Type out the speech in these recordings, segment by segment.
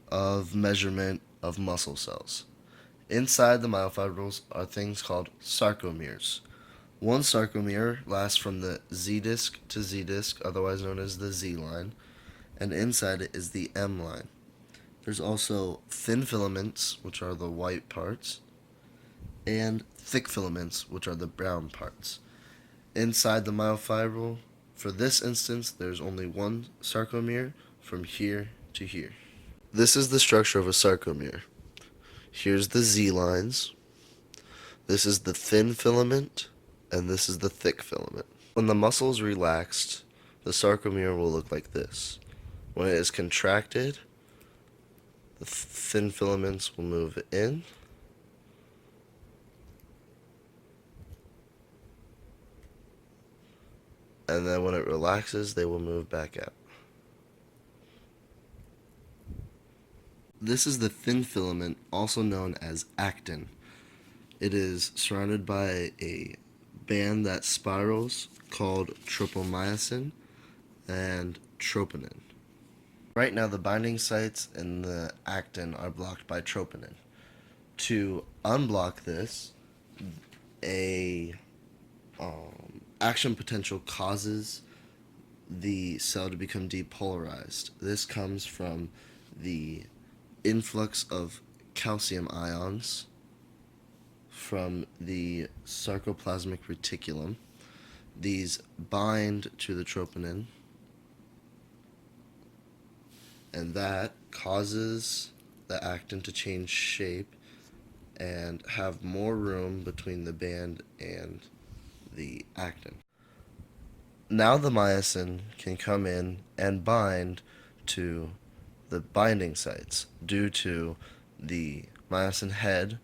of measurement of muscle cells. Inside the myofibrils are things called sarcomeres. One sarcomere lasts from the Z disc to Z disc, otherwise known as the Z line, and inside it is the M line. There's also thin filaments, which are the white parts, and thick filaments, which are the brown parts. Inside the myofibril, for this instance, there's only one sarcomere from here to here. This is the structure of a sarcomere. Here's the Z lines, this is the thin filament, and this is the thick filament. When the muscle is relaxed, the sarcomere will look like this. When it is contracted, the thin filaments will move in, and then when it relaxes, they will move back out. This is the thin filament, also known as actin. It is surrounded by a band that spirals called tropomyosin and troponin. Right now, the binding sites in the actin are blocked by troponin. To unblock this, a action potential causes the cell to become depolarized. This comes from the influx of calcium ions from the sarcoplasmic reticulum. These bind to the troponin, and that causes the actin to change shape and have more room between the band and the actin. Now the myosin can come in and bind to the binding sites due to the myosin head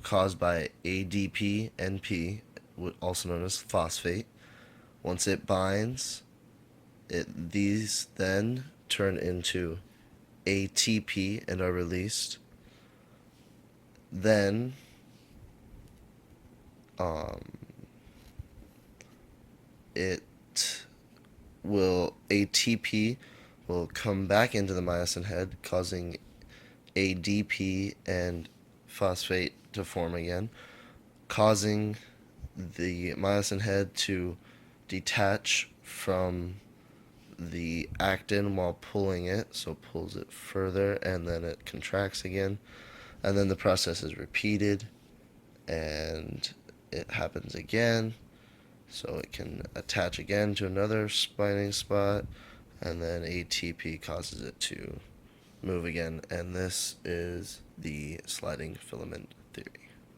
caused by ADP-NP, also known as phosphate. Once it binds, these then turn into ATP and are released. Then ATP will come back into the myosin head, causing ADP and phosphate to form again, causing the myosin head to detach from the actin while pulling it, so pulls it further, and then it contracts again, and then the process is repeated, and it happens again, so it can attach again to another binding spot, and then ATP causes it to move again, and this is the sliding filament theory.